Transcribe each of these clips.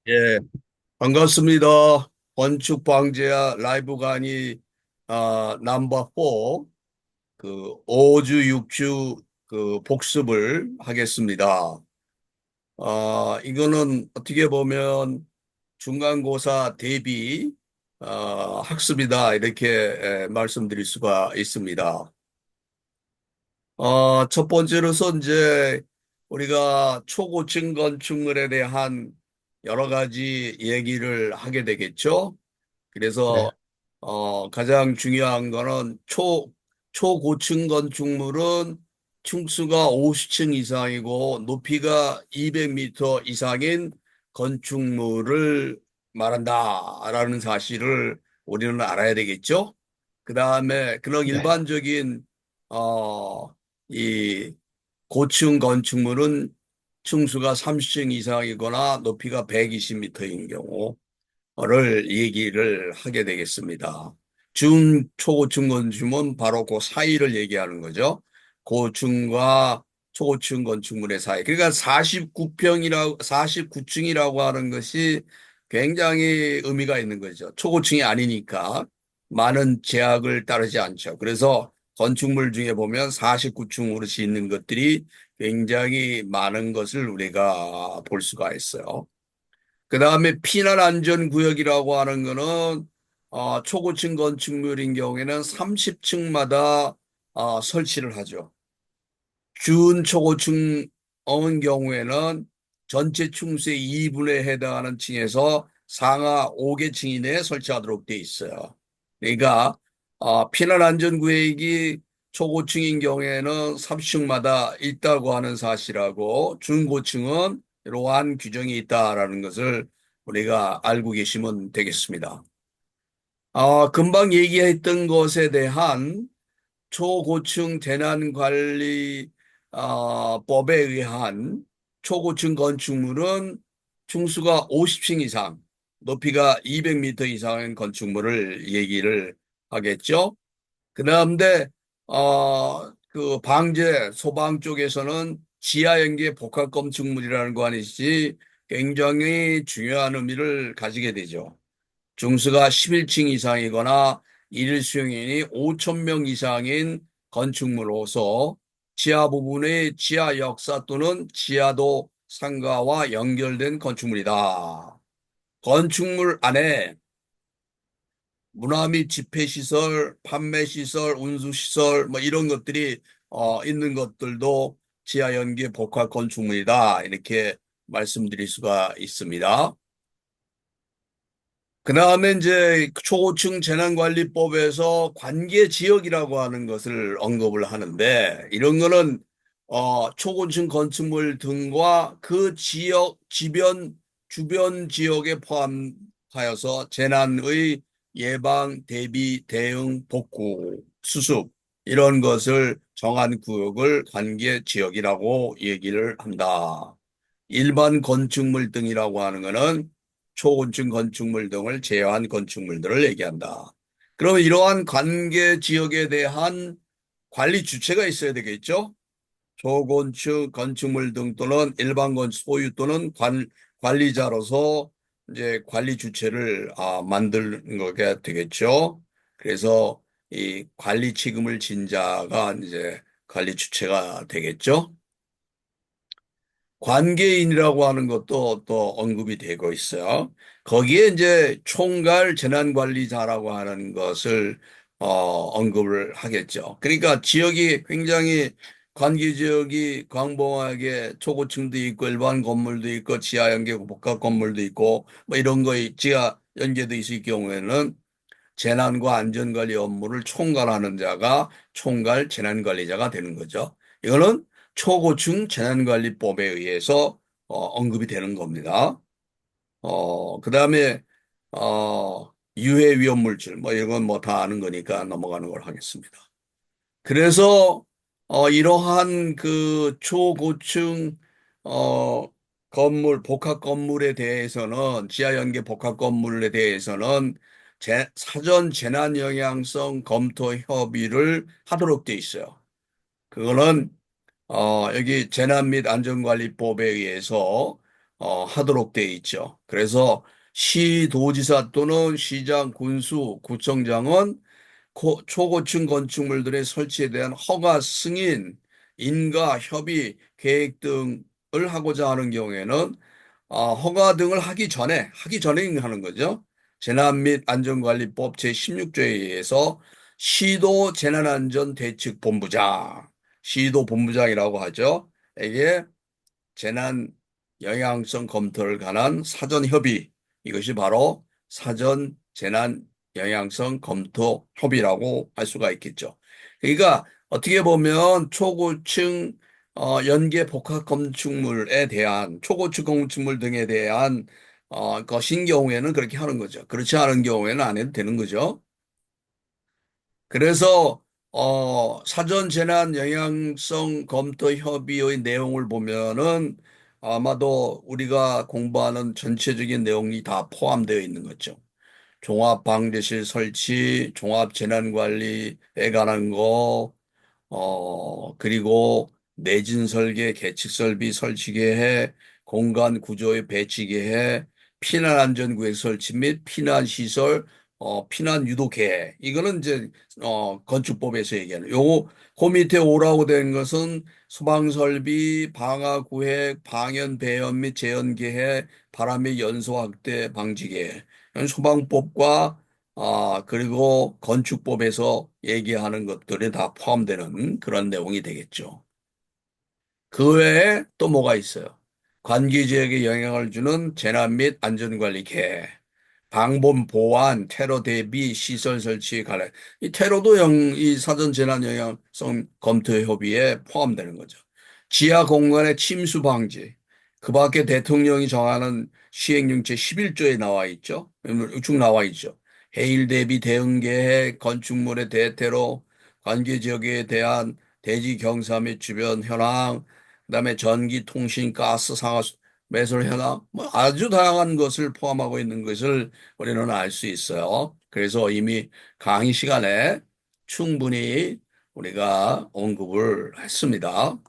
예, 반갑습니다. 건축 방제와 라이브 강의 넘버 4 그 5주 6주 그 복습을 하겠습니다. 이거는 어떻게 보면 중간고사 대비 학습이다 이렇게 말씀드릴 수가 있습니다. 첫 번째로서 이제 우리가 초고층 건축물에 대한 여러 가지 얘기를 하게 되겠죠. 네, 그래서 가장 중요한 거는 초고층 건축물은 층수가 50층 이상이고 높이가 200m 이상인 건축물을 말한다라는 사실을 우리는 알아야 되겠죠. 그 다음에 그런 네, 일반적인 어, 이 고층 건축물은 층수가 30층 이상이거나 높이가 120m인 경우 를 얘기를 하게 되겠습니다. 초고층 건축물은 바로 그 사이를 얘기하는 거죠. 고층과 초고층 건축물의 사이. 그러니까 49층이라고 하는 것이 굉장히 의미가 있는 거죠. 초고층이 아니니까 많은 제약을 따르지 않죠. 그래서 건축물 중에 보면 49층으로 짓는 것들이 굉장히 많은 것을 우리가 볼 수가 있어요. 그 다음에 피난 안전 구역이라고 하는 거는 초고층 건축물인 경우에는 30층마다 설치를 하죠. 준초고층인 경우에는 전체 층수의 2분에 해당하는 층에서 상하 5개층 이내에 설치하도록 돼 있어요. 그러니까 피난 안전 구역이 초고층인 경우에는 30층마다 있다고 하는 사실하고 중고층은 이러한 규정이 있다라는 것을 우리가 알고 계시면 되겠습니다. 금방 얘기했던 것에 대한 초고층 재난관리 법에 의한 초고층 건축물은 층수가 50층 이상, 높이가 200m 이상의 건축물을 얘기를 하겠죠. 그다음에 그 방제 소방 쪽에서는 지하 연계 복합 건축물이라는 것이 굉장히 중요한 의미를 가지게 되죠. 중수가 11층 이상이거나 일일 수용인이 5천 명 이상인 건축물로서 지하 부분의 지하 역사 또는 지하도 상가와 연결된 건축물이다. 건축물 안에 문화 및 집회시설, 판매시설, 운수시설 뭐 이런 것들이 있는 것들도 지하 연계 복합 건축물이다. 이렇게 말씀드릴 수가 있습니다. 그 다음에 이제 초고층 재난관리법에서 관계 지역이라고 하는 것을 언급을 하는데 이런 거는 초고층 건축물 등과 그 지역 주변 지역에 포함하여서 재난의 예방, 대비, 대응, 복구, 수습 이런 것을 정한 구역을 관계 지역이라고 얘기를 한다. 일반 건축물 등이라고 하는 것은 초고층 건축물 등을 제외한 건축물들을 얘기한다. 그러면 이러한 관계 지역에 대한 관리 주체가 있어야 되겠죠? 초고층 건축물 등 또는 일반 소유 또는 관리자로서 이제 관리 주체를 만드는 거가 되겠죠. 그래서 이 관리 책임을 진 자가 이제 관리 주체가 되겠죠. 관계인이라고 하는 것도 또 언급이 되고 있어요. 거기에 이제 총괄 재난관리자라고 하는 것을 언급을 하겠죠. 그러니까 지역이 굉장히 관계 지역이 광범하게 초고층도 있고 일반 건물도 있고 지하 연계 복합 건물도 있고 뭐 이런 거 지하 연계도 있을 경우에는 재난과 안전관리 업무를 총괄하는 자가 총괄 재난관리자가 되는 거죠. 이거는 초고층 재난관리법에 의해서 언급이 되는 겁니다. 그다음에 유해 위험 물질 뭐 이건 뭐 다 아는 거니까 넘어가는 걸 하겠습니다. 그래서 이러한 그 초고층 어, 건물 복합 건물에 대해서는 지하 연계 복합 건물에 대해서는 사전 재난 영향성 검토 협의를 하도록 돼 있어요. 그거는 여기 재난 및 안전관리법에 의해서 하도록 돼 있죠. 그래서 시도지사 또는 시장, 군수, 구청장은 초고층 건축물들의 설치에 대한 허가 승인, 인가, 협의, 계획 등을 하고자 하는 경우에는 허가 등을 하기 전에 하는 거죠. 재난 및 안전관리법 제16조에 의해서 시도 재난안전대책본부장, 시도본부장이라고 하죠. 이게 재난 영향성 검토를 관한 사전 협의, 이것이 바로 사전 재난 영향성 검토 협의라고 할 수가 있겠죠. 그러니까 어떻게 보면 초고층 연계 복합 건축물에 대한 초고층 건축물 등에 대한 것인 경우에는 그렇게 하는 거죠. 그렇지 않은 경우에는 안 해도 되는 거죠. 그래서 사전 재난 영향성 검토 협의의 내용을 보면은 아마도 우리가 공부하는 전체적인 내용이 다 포함되어 있는 거죠. 종합방제실 설치, 종합재난관리에 관한 거, 그리고 내진 설계, 계측 설비 설치 계획, 공간 구조의 배치 계획, 피난 안전 구역 설치 및 피난 시설, 피난 유도 계획. 이거는 이제 건축법에서 얘기하는 요거 그 밑에 오라고 된 것은 소방 설비, 방화 구획, 방연 배연 및 재연 계획, 바람의 연소 확대 방지 계획. 소방법과 그리고 건축법에서 얘기하는 것들이 다 포함되는 그런 내용이 되겠죠. 그 외에 또 뭐가 있어요? 관계 지역에 영향을 주는 재난 및 안전관리 계획, 방범 보안, 테러 대비 시설 설치 관련. 이 테러도 이 사전 재난 영향성 검토 협의에 포함되는 거죠. 지하 공간의 침수 방지. 그 밖에 대통령이 정하는 시행령 제11조에 나와 있죠. 쭉 나와 있죠. 해일 대비 대응 계획, 건축물의 대테러, 관계 지역에 대한 대지 경사 및 주변 현황, 그다음에 전기, 통신, 가스, 상하 매설 현황, 뭐 아주 다양한 것을 포함하고 있는 것을 우리는 알 수 있어요. 그래서 이미 강의 시간에 충분히 우리가 언급을 했습니다.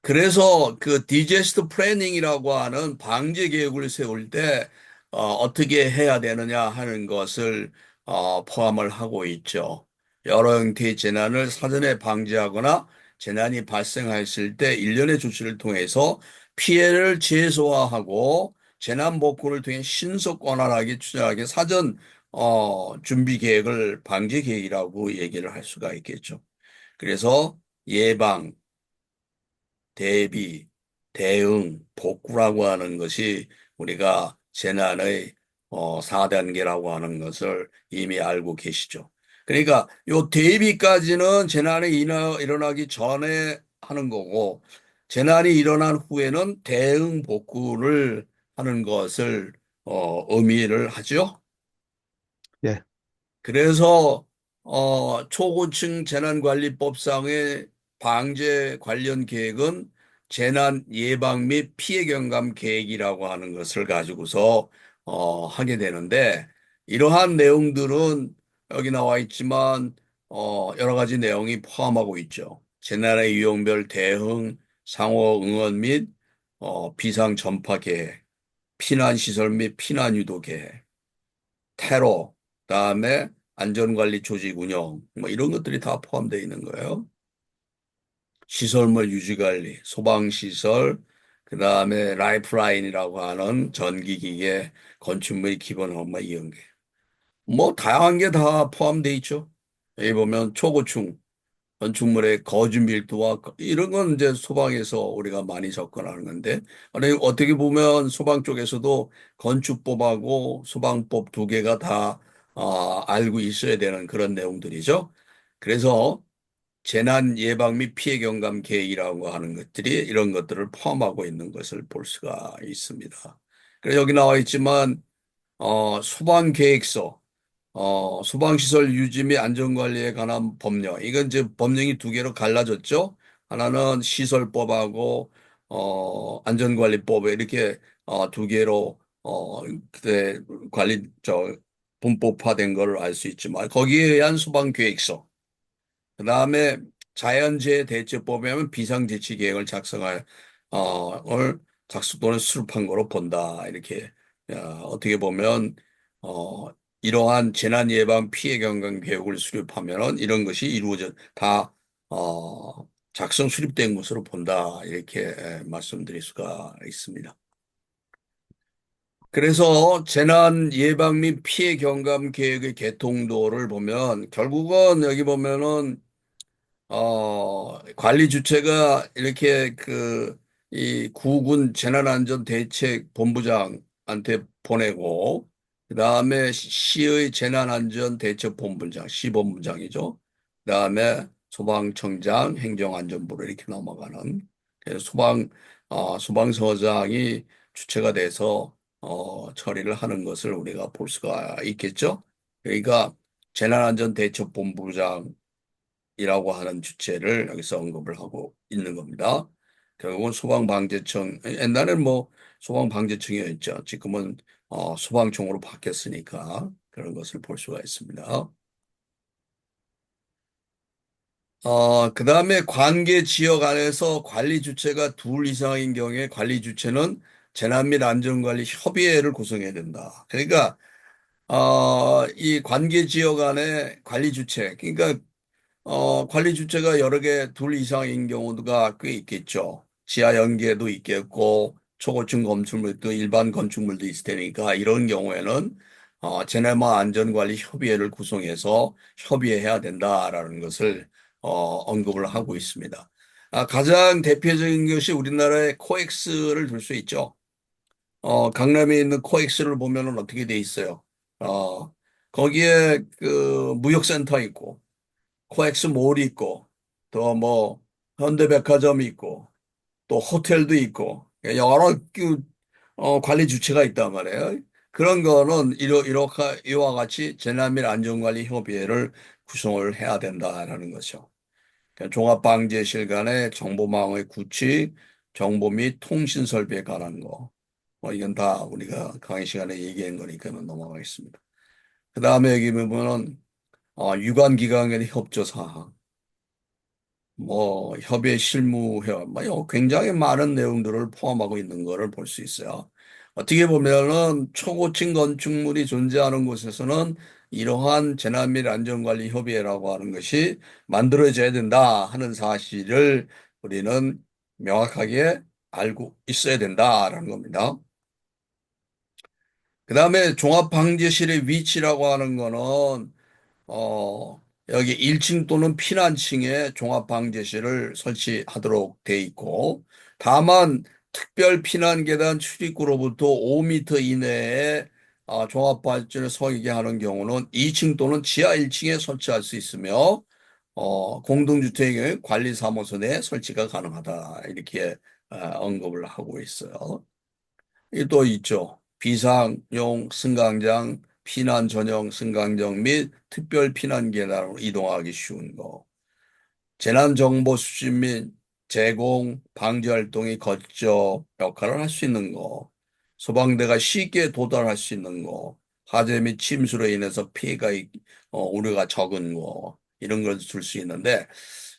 그래서 그 디제스트 플래닝이라고 하는 방제 계획을 세울 때 떻게 해야 되느냐 하는 것을 포함을 하고 있죠. 여러 형태의 재난을 사전에 방지하거나 재난이 발생했을 때 일련의 조치를 통해서 피해를 최소화하고 재난 복구를 통해 신속 원활하게 추진하게 사전 준비 계획을 방제 계획이라고 얘기를 할 수가 있겠죠. 그래서 예방, 대비, 대응, 복구라고 하는 것이 우리가 재난의 4단계라고 하는 것을 이미 알고 계시죠. 그러니까 요 대비까지는 재난이 일어나기 전에 하는 거고 재난이 일어난 후에는 대응 복구를 하는 것을 의미를 하죠. 예, 그래서 초고층 재난관리법상의 방제 관련 계획은 재난 예방 및 피해 경감 계획이라고 하는 것을 가지고서 하게 되는데 이러한 내용들은 여기 나와 있지만 여러 가지 내용이 포함하고 있죠. 재난의 유형별 대응, 상호 응원 및 비상 전파 계획, 피난 시설 및 피난 유도 계획, 테러, 그다음에 안전관리 조직 운영, 뭐 이런 것들이 다 포함되어 있는 거예요. 시설물 유지관리, 소방시설, 그다음에 라이프라인이라고 하는 전기기계, 건축물 기본 업무 이런 게. 뭐 다양한 게 다 포함되어 있죠. 여기 보면 초고층, 건축물의 거주 밀도와 이런 건 이제 소방에서 우리가 많이 접근하는 건데, 아니, 어떻게 보면 소방 쪽에서도 건축법하고 소방법 두 개가 다 알고 있어야 되는 그런 내용들이죠. 그래서 재난 예방 및 피해 경감 계획이라고 하는 것들이 이런 것들을 포함하고 있는 것을 볼 수가 있습니다. 그래서 여기 나와 있지만 소방 계획서 소방시설 유지 및 안전관리에 관한 법령. 이건 이제 법령이 두 개로 갈라졌죠. 하나는 시설법하고, 안전관리법 이렇게, 두 개로, 그때 분법화된 걸 알 수 있지만, 거기에 의한 소방계획서. 그 다음에 자연재해 대처법에 하면 비상대치 계획을 작성할, 을 작성 또는 수습한 거로 본다. 이렇게 어떻게 보면 어, 이러한 재난 예방 피해 경감 계획을 수립하면은 이런 것이 이루어져 다 작성 수립된 것으로 본다. 이렇게 말씀드릴 수가 있습니다. 그래서 재난 예방 및 피해 경감 계획의 개통도를 보면 결국은 여기 보면은 관리 주체가 이렇게 이 구군 재난안전대책본부장한테 보내고, 그 다음에 시의 재난안전대책본부장, 시본부장이죠. 그 다음에 소방청장, 행정안전부로 이렇게 넘어가는, 그래서 소방서장이 주체가 돼서, 처리를 하는 것을 우리가 볼 수가 있겠죠. 그러니까 재난안전대책본부장, 이라고 하는 주체를 여기서 언급을 하고 있는 겁니다. 결국은 소방방재청, 옛날에는 뭐 소방방재청이었죠. 지금은 소방청으로 바뀌었으니까 그런 것을 볼 수가 있습니다. 그 다음에 관계 지역 안에서 관리 주체가 둘 이상인 경우에 관리 주체는 재난 및 안전관리 협의회를 구성해야 된다. 그러니까 이 관계 지역 안에 관리 주체, 그러니까 관리 주체가 여러 개, 둘 이상인 경우가 꽤 있겠죠. 지하 연계도 있겠고, 초고층 건축물도 일반 건축물도 있을 테니까, 이런 경우에는, 제네마 안전관리 협의회를 구성해서 협의해야 된다라는 것을, 언급을 하고 있습니다. 가장 대표적인 것이 우리나라의 코엑스를 들 수 있죠. 강남에 있는 코엑스를 보면은 어떻게 돼 있어요? 어, 거기에 무역센터 있고, 코엑스 몰이 있고 또 뭐 현대백화점이 있고 또 호텔도 있고 여러 관리 주체가 있단 말이에요. 그런 거는 이와 같이 재난및 안전관리 협의회를 구성을 해야 된다라는 거죠. 그러니까 종합방재실 간의 정보망의 구축, 정보 및 통신 설비에 관한 거. 이건 다 우리가 강의 시간에 얘기한 거니까 넘어가겠습니다. 그 다음에 여기 보면은 유관기관 간의 협조 사항. 뭐 협의 실무 회원, 뭐 굉장히 많은 내용들을 포함하고 있는 것을 볼 수 있어요. 어떻게 보면은 초고층 건축물이 존재하는 곳에서는 이러한 재난 및 안전관리 협의회라고 하는 것이 만들어져야 된다 하는 사실을 우리는 명확하게 알고 있어야 된다라는 겁니다. 그 다음에 종합방재실의 위치라고 하는 거는 여기 1층 또는 피난층에 종합방재실을 설치하도록 돼 있고, 다만 특별 피난계단 출입구로부터 5m 이내에 종합방재를 설계 하는 경우는 2층 또는 지하 1층에 설치할 수 있으며, 공동주택의 경우 관리사무소 내에 설치가 가능하다. 이렇게 언급을 하고 있어요. 이게 또 있죠. 비상용 승강장, 피난 전용 승강장 및 특별 피난 계단으로 이동하기 쉬운 거. 재난 정보 수집 및 제공, 방지 활동이 거쳐 역할을 할 수 있는 거. 소방대가 쉽게 도달할 수 있는 거. 화재 및 침수로 인해서 우려가 적은 거. 이런 걸 줄 수 있는데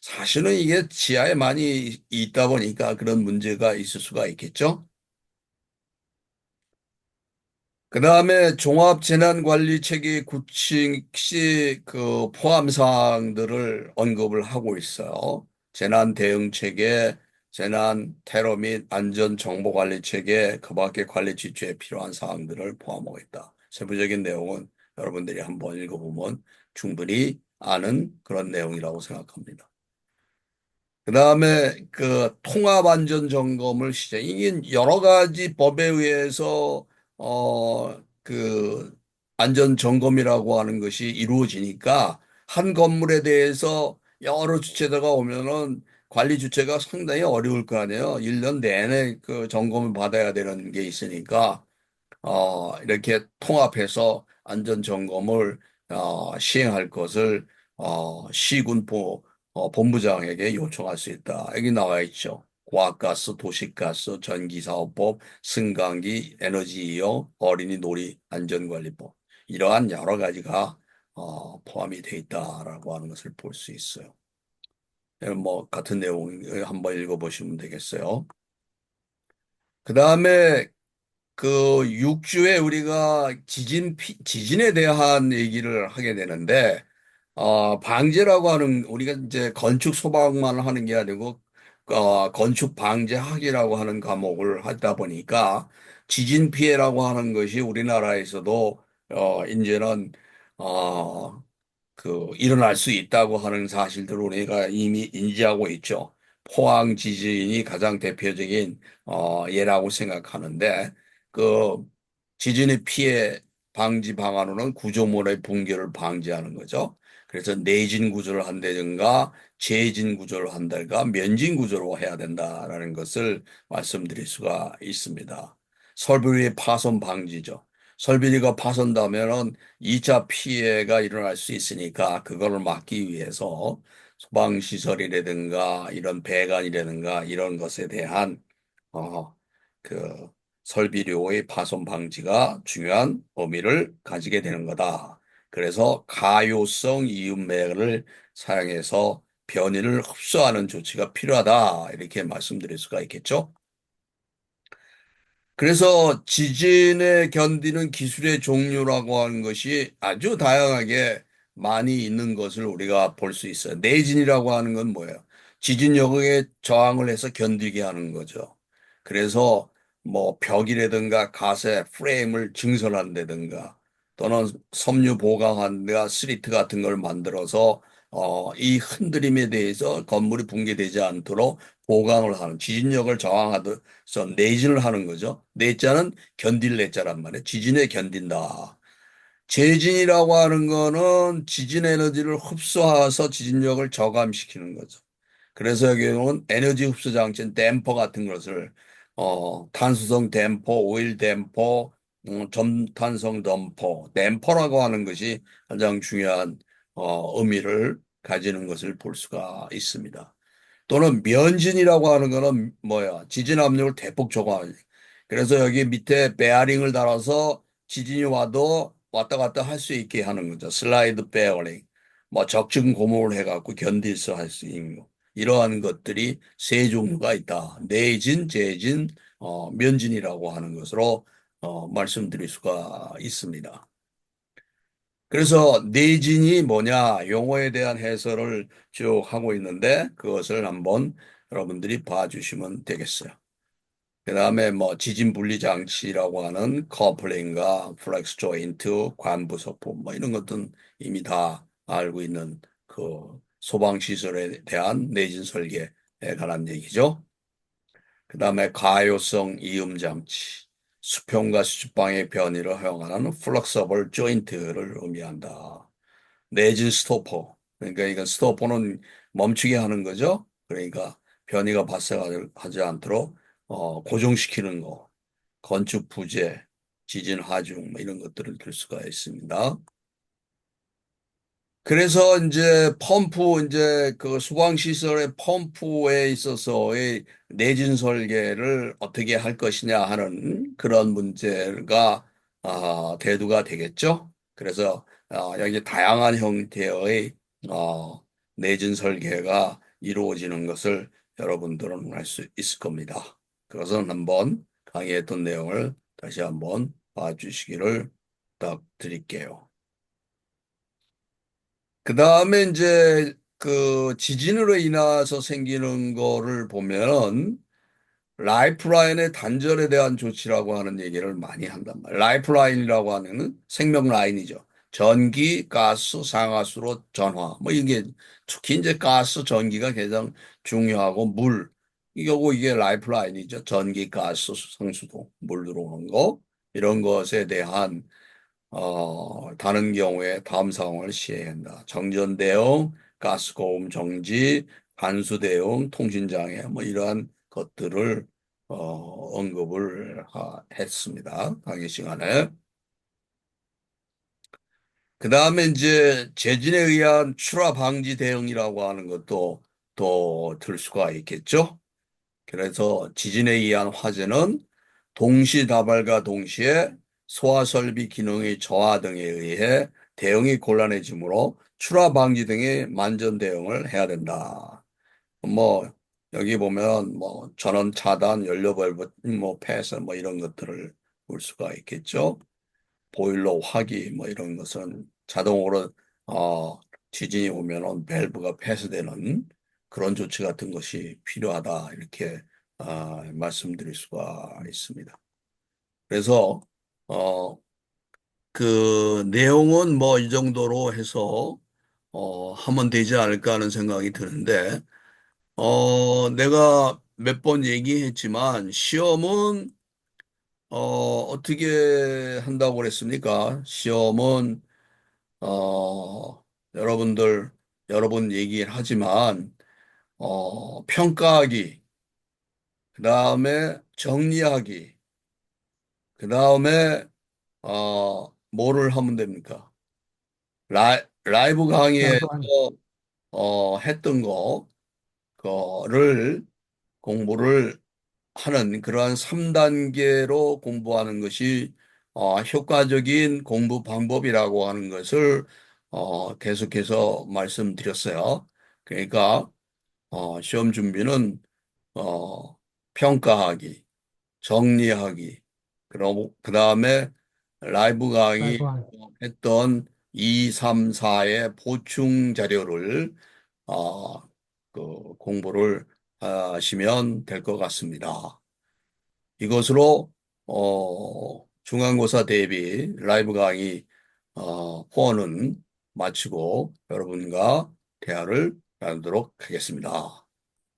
사실은 이게 지하에 많이 있다 보니까 그런 문제가 있을 수가 있겠죠. 그 다음에 종합재난관리체계 구축 시 포함 사항들을 언급을 하고 있어요. 재난대응체계, 재난 테러 및 안전정보관리체계, 그 밖의 관리 지표에 필요한 사항들을 포함하고 있다. 세부적인 내용은 여러분들이 한번 읽어보면 충분히 아는 그런 내용이라고 생각합니다. 그 다음에 통합 안전 점검을 이게 여러 가지 법에 의해서 안전 점검이라고 하는 것이 이루어지니까 한 건물에 대해서 여러 주체자가 오면은 관리 주체가 상당히 어려울 거 아니에요. 1년 내내 그 점검을 받아야 되는 게 있으니까 이렇게 통합해서 안전 점검을 시행할 것을 시군포 본부장에게 요청할 수 있다. 여기 나와 있죠. 고압가스, 도시가스, 전기사업법, 승강기, 에너지이용, 어린이 놀이 안전관리법 이러한 여러 가지가 포함이 되어 있다라고 하는 것을 볼 수 있어요. 뭐 같은 내용을 한번 읽어보시면 되겠어요. 그다음에 그 6주에 우리가 지진에 대한 얘기를 하게 되는데, 방제라고 하는, 우리가 이제 건축 소방만 하는 게 아니고, 건축 방제학이라고 하는 과목을 하다 보니까, 지진 피해라고 하는 것이 우리나라에서도, 이제는, 어, 일어날 수 있다고 하는 사실들을 우리가 이미 인지하고 있죠. 포항 지진이 가장 대표적인 예라고 생각하는데 그 지진의 피해 방지 방안으로는 구조물의 붕괴를 방지하는 거죠. 그래서 내진 구조를 한다든가 재진 구조를 한다든가 면진 구조로 해야 된다라는 것을 말씀드릴 수가 있습니다. 설비의 파손 방지죠. 설비가 파손되면은 2차 피해가 일어날 수 있으니까 그거를 막기 위해서 소방시설이라든가 이런 배관이라든가 이런 것에 대한 어, 그 설비료의 파손 방지가 중요한 의미를 가지게 되는 거다. 그래서 가요성 이음매를 사용해서 변이를 흡수하는 조치가 필요하다. 이렇게 말씀드릴 수가 있겠죠. 그래서 지진에 견디는 기술의 종류라고 하는 것이 아주 다양하게 많이 있는 것을 우리가 볼 수 있어요. 내진이라고 하는 건 뭐예요? 지진력에 저항을 해서 견디게 하는 거죠. 그래서 뭐 벽이라든가 가세, 프레임을 증설한다든가 또는 섬유 보강한다, 스리트 같은 걸 만들어서 이 흔들림에 대해서 건물이 붕괴되지 않도록 보강을 하는 지진력을 저항하듯 그래서 내진을 하는 거죠. 내자는 견딜 내자란 말이에요. 지진에 견딘다. 재진이라고 하는 거는 지진 에너지를 흡수해서 지진력을 저감시키는 거죠. 그래서 여기는 에너지 흡수 장치, 댐퍼 같은 것을 탄수성 댐퍼, 오일 댐퍼, 점탄성 댐퍼, 댐퍼라고 하는 것이 가장 중요한 의미를 가지는 것을 볼 수가 있습니다. 또는 면진이라고 하는 거는 뭐야? 지진 압력을 대폭 저감하지. 그래서 여기 밑에 베어링을 달아서 지진이 와도 왔다 갔다 할 수 있게 하는 거죠. 슬라이드 베어링. 뭐 적층 고무를 해갖고 견딜 수 할 수 있는 거. 이러한 것들이 세 종류가 있다. 내진, 재진, 면진이라고 하는 것으로 말씀드릴 수가 있습니다. 그래서 내진이 뭐냐 용어에 대한 해설을 쭉 하고 있는데 그것을 한번 여러분들이 봐주시면 되겠어요. 그 다음에 뭐 지진 분리 장치라고 하는 커플링과 플렉스 조인트, 관부 소품 뭐 이런 것들은 이미 다 알고 있는 그 소방 시설에 대한 내진 설계에 관한 얘기죠. 그 다음에 가요성 이음 장치, 수평과 수직방의 변이를 허용하는 플렉서블 조인트를 의미한다. 내진 스토퍼. 그러니까 이건 스토퍼는 멈추게 하는 거죠. 그러니까 변이가 발생하지 않도록 고정시키는 거. 건축 부재, 지진 하중 뭐 이런 것들을 들 수가 있습니다. 그래서 이제 펌프 이제 그 수방 시설의 펌프에 있어서의 내진 설계를 어떻게 할 것이냐 하는 그런 문제가 대두가 되겠죠. 그래서 여기 다양한 형태의 어, 내진 설계가 이루어지는 것을 여러분들은 알 수 있을 겁니다. 그것은 한번 강의했던 내용을 다시 한번 봐주시기를 부탁드릴게요. 그 다음에 이제 그 지진으로 인해서 생기는 거를 보면은 라이프라인의 단절에 대한 조치라고 하는 얘기를 많이 한단 말이에요. 라이프라인이라고 하는 생명 라인이죠. 전기, 가스, 상하수로 전화. 뭐 이게 특히 이제 가스, 전기가 가장 중요하고 물. 이게 라이프라인이죠. 전기, 가스, 상수도, 물 들어오는 거. 이런 것에 대한 다른 경우에 다음 상황을 시해야 한다. 정전 대응, 가스 고음 정지, 간수 대응, 통신 장애, 뭐 이러한 것들을 언급을 했습니다. 강의 시간에. 그 다음에 이제 재진에 의한 출하 방지 대응이라고 하는 것도 또 들 수가 있겠죠. 그래서 지진에 의한 화재는 동시다발과 동시에 소화설비 기능의 저하 등에 의해 대응이 곤란해지므로 출하 방지 등의 만전 대응을 해야 된다. 뭐 여기 보면 뭐 전원 차단, 연료 밸브 뭐 폐쇄 뭐 이런 것들을 볼 수가 있겠죠. 보일러 화기 뭐 이런 것은 자동으로 어, 지진이 오면은 밸브가 폐쇄되는 그런 조치 같은 것이 필요하다 이렇게 말씀드릴 수가 있습니다. 그래서 어, 그 내용은 뭐 이 정도로 해서 하면 되지 않을까 하는 생각이 드는데 내가 몇 번 얘기했지만 시험은 어떻게 한다고 그랬습니까? 시험은 여러분들 여러 번 얘기를 하지만 평가하기, 그다음에 정리하기, 그다음에 뭐를 하면 됩니까? 라이브 강의에서 라이브 한 했던 거를 공부를 하는 그러한 3단계로 공부하는 것이 효과적인 공부 방법이라고 하는 것을 계속해서 말씀드렸어요. 그러니까 시험 준비는 어, 평가하기, 정리하기, 그리고 그 다음에 라이브 강의 라이브 한 했던 2, 3, 4의 보충 자료를 공부를 하시면 될 것 같습니다. 이것으로 중간고사 대비 라이브 강의 후원은 마치고 여러분과 대화를 나누도록 하겠습니다.